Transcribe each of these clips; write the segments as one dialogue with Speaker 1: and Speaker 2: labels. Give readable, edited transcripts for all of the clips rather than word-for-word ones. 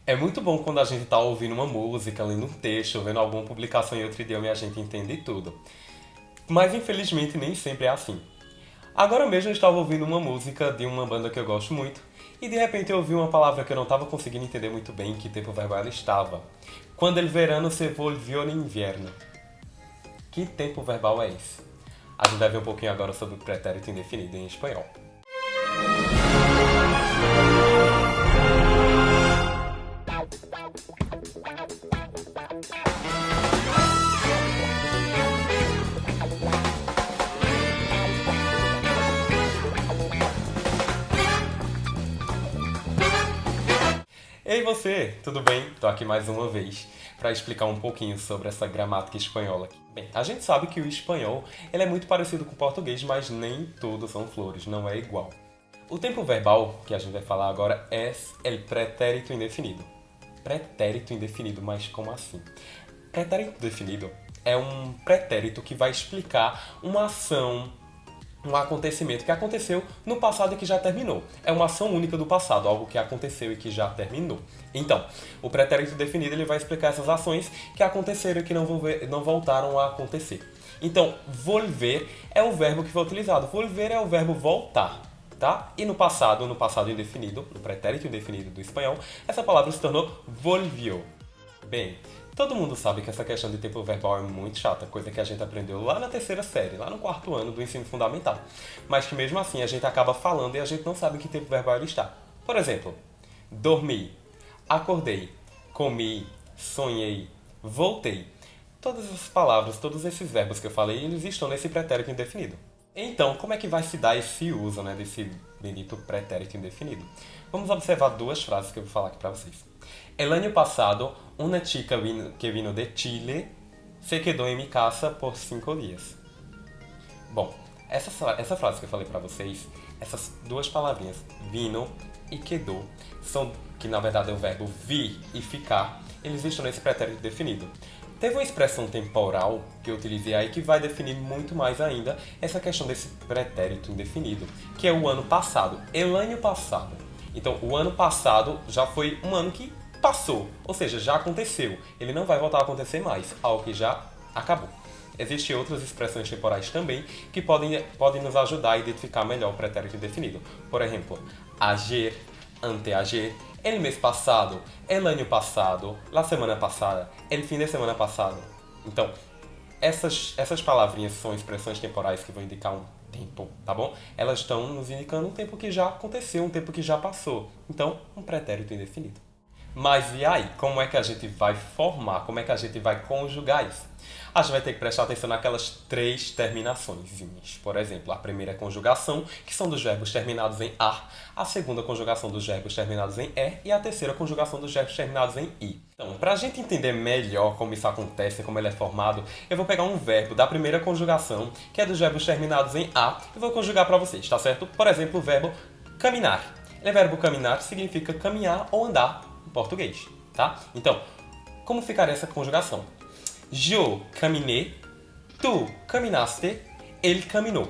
Speaker 1: É muito bom quando a gente tá ouvindo uma música, lendo um texto, vendo alguma publicação em outro idioma e a gente entende tudo. Mas infelizmente nem sempre é assim. Agora mesmo eu estava ouvindo uma música de uma banda que eu gosto muito e de repente eu ouvi uma palavra que eu não estava conseguindo entender muito bem em que tempo verbal ela estava. Quando el verano se volvió no invierno. Que tempo verbal é esse? A gente vai ver um pouquinho agora sobre o pretérito indefinido em espanhol. Ei você, tudo bem? Tô aqui mais uma vez para explicar um pouquinho sobre essa gramática espanhola. Bem, a gente sabe que o espanhol ele é muito parecido com o português, mas nem todos são flores, não é igual. O tempo verbal que a gente vai falar agora é el pretérito indefinido. Pretérito indefinido, mas como assim? Pretérito indefinido é um pretérito que vai explicar uma ação, um acontecimento que aconteceu no passado e que já terminou. É uma ação única do passado, algo que aconteceu e que já terminou. Então, o pretérito definido ele vai explicar essas ações que aconteceram e que não voltaram a acontecer. Então, volver é o verbo que foi utilizado. Volver é o verbo voltar, tá? E no passado indefinido, no pretérito indefinido do espanhol, essa palavra se tornou volvió. Bem, todo mundo sabe que essa questão de tempo verbal é muito chata, coisa que a gente aprendeu lá na terceira série, lá no quarto ano do ensino fundamental. Mas que mesmo assim a gente acaba falando e a gente não sabe em que tempo verbal ele está. Por exemplo, dormi, acordei, comi, sonhei, voltei. Todas essas palavras, todos esses verbos que eu falei, eles estão nesse pretérito indefinido. Então, como é que vai se dar esse uso, né, desse bendito pretérito indefinido? Vamos observar duas frases que eu vou falar aqui para vocês. El año pasado, una chica que vino de Chile se quedó en mi casa por 5 días. Bom, essa frase que eu falei para vocês, essas duas palavrinhas, vino e quedó, são, que na verdade é o verbo vir e ficar, eles estão nesse pretérito definido. Teve uma expressão temporal que eu utilizei aí que vai definir muito mais ainda essa questão desse pretérito indefinido, que é o ano passado, el año passado. Então, o ano passado já foi um ano que passou, ou seja, já aconteceu. Ele não vai voltar a acontecer mais, algo que já acabou. Existem outras expressões temporais também que podem nos ajudar a identificar melhor o pretérito indefinido. Por exemplo, ayer, anteayer, el mês passado, el año passado, la semana passada, el fin de semana passado. Então, essas palavrinhas são expressões temporais que vão indicar um tempo, tá bom? Elas estão nos indicando um tempo que já aconteceu, um tempo que já passou. Então, um pretérito indefinido. Mas e aí? Como é que a gente vai formar? Como é que a gente vai conjugar isso? A gente vai ter que prestar atenção naquelas três terminações. Por exemplo, a primeira conjugação, que são dos verbos terminados em "ar", a segunda conjugação dos verbos terminados em "er" e a terceira conjugação dos verbos terminados em "i". Então, para a gente entender melhor como isso acontece, como ele é formado, eu vou pegar um verbo da primeira conjugação, que é dos verbos terminados em "a", e vou conjugar para vocês, tá certo? Por exemplo, o verbo caminhar. O verbo caminhar significa caminhar ou andar em português, tá? Então, como ficaria essa conjugação? Yo caminé, tú caminaste, él caminó.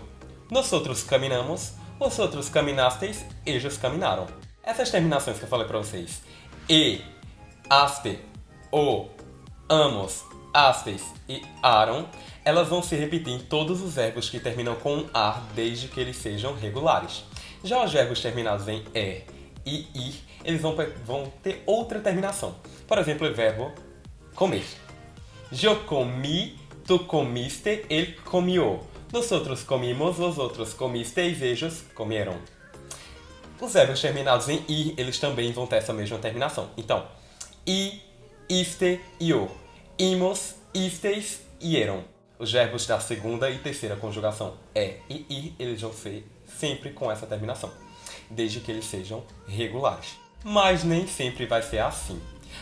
Speaker 1: Nosotros caminamos, vosotros caminasteis, ellos caminaram. Essas terminações que eu falei para vocês, e, aste, o, amos, astes e aram, elas vão se repetir em todos os verbos que terminam com ar, desde que eles sejam regulares. Já os verbos terminados em e e ir, eles vão ter outra terminação. Por exemplo, o verbo comer. Yo comí, tú comiste, él comió. Nosotros comimos, vosotros comisteis, ellos comieron. Os verbos terminados em ir, eles também vão ter essa mesma terminação. Então, i, iste, io. Imos, isteis, ieron. Os verbos da segunda e terceira conjugação e ir, eles vão ser sempre com essa terminação, desde que eles sejam regulares. Mas nem sempre vai ser assim.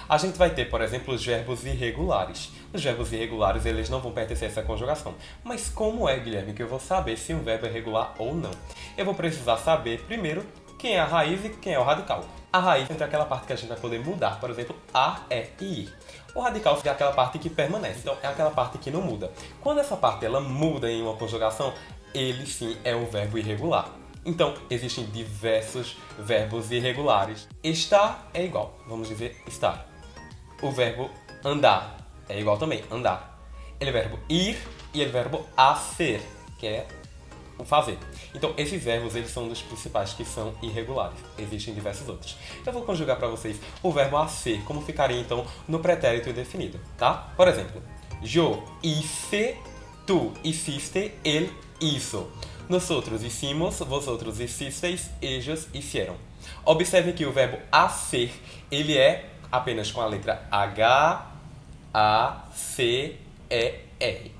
Speaker 1: A gente vai ter, por exemplo, os verbos irregulares. Os verbos irregulares, eles não vão pertencer a essa conjugação. Mas como é, Guilherme, que eu vou saber se um verbo é regular ou não? Eu vou precisar saber, primeiro, quem é a raiz e quem é o radical. A raiz é aquela parte que a gente vai poder mudar, por exemplo, a, e e ir. O radical é aquela parte que permanece, então é aquela parte que não muda. Quando essa parte ela muda em uma conjugação, ele sim é um verbo irregular. Então, existem diversos verbos irregulares. Estar é igual, vamos dizer estar. O verbo andar é igual também, andar. Ele é verbo ir e ele é verbo hacer, que é o fazer. Então, esses verbos, eles são dos principais que são irregulares. Existem diversos outros. Eu vou conjugar para vocês o verbo hacer, como ficaria, então, no pretérito indefinido, tá? Por exemplo, yo hice, tú hiciste, él hizo. Nosotros hicimos, vosotros hicisteis, ellos hicieron. Observe que o verbo hacer, ele é apenas com a letra H, A, C, E, R.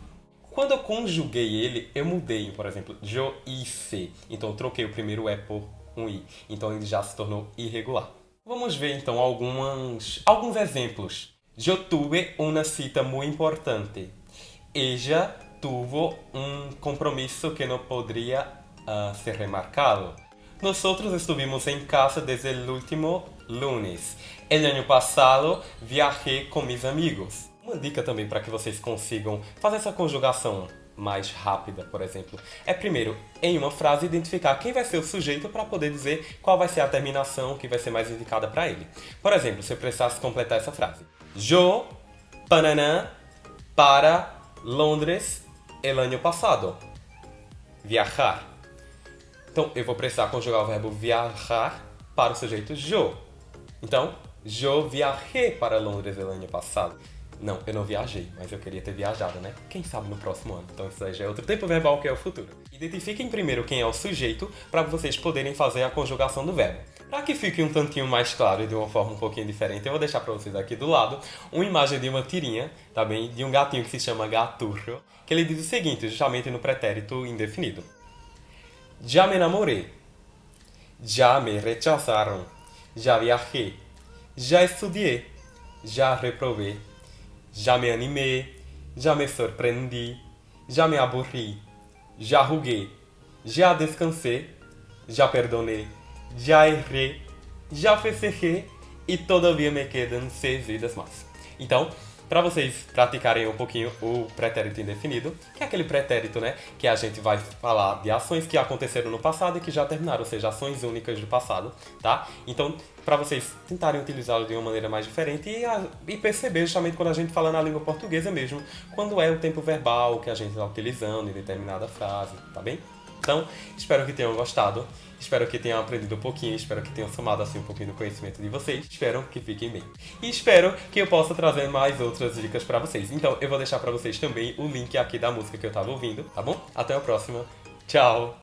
Speaker 1: Quando eu conjuguei ele, eu mudei, por exemplo, yo hice. Então eu troquei o primeiro E por um I. Então ele já se tornou irregular. Vamos ver então alguns exemplos. Yo tuve una cita muy importante. Ella tuvo un compromiso que no podría ser remarcado. Nosotros estuvimos en casa desde el último lunes. El año pasado viajé con mis amigos. Uma dica também para que vocês consigam fazer essa conjugação mais rápida, por exemplo, é primeiro, em uma frase, identificar quem vai ser o sujeito para poder dizer qual vai ser a terminação que vai ser mais indicada para ele. Por exemplo, se eu precisasse completar essa frase. Yo, Panamá, para Londres el año pasado. Viajar. Então, eu vou precisar conjugar o verbo viajar para o sujeito yo. Então, yo viajé para Londres el año pasado. Não, eu não viajei, mas eu queria ter viajado, né? Quem sabe no próximo ano. Então isso aí já é outro tempo verbal que é o futuro. Identifiquem primeiro quem é o sujeito para vocês poderem fazer a conjugação do verbo. Para que fique um tantinho mais claro e de uma forma um pouquinho diferente, eu vou deixar para vocês aqui do lado uma imagem de uma tirinha, tá bem? De um gatinho que se chama Gaturro, que ele diz o seguinte, justamente no pretérito indefinido. Já me enamoré. Já me rechazaram. Já viajé. Já estudié. Já reprobé. Já me animé, já me surpreendi, já me aburri, já ruguei, já descansei, já perdonei, já errei, já festejei e todavia me quedam 6 vidas mais. Então, para vocês praticarem um pouquinho o pretérito indefinido, que é aquele pretérito, né, que a gente vai falar de ações que aconteceram no passado e que já terminaram, ou seja, ações únicas do passado, tá? Então, para vocês tentarem utilizá-lo de uma maneira mais diferente e perceber justamente quando a gente fala na língua portuguesa mesmo, quando é o tempo verbal que a gente está utilizando em determinada frase, tá bem? Então, espero que tenham gostado, espero que tenham aprendido um pouquinho, espero que tenham somado assim um pouquinho do conhecimento de vocês, espero que fiquem bem. E espero que eu possa trazer mais outras dicas para vocês. Então, eu vou deixar para vocês também o link aqui da música que eu estava ouvindo, tá bom? Até a próxima, tchau!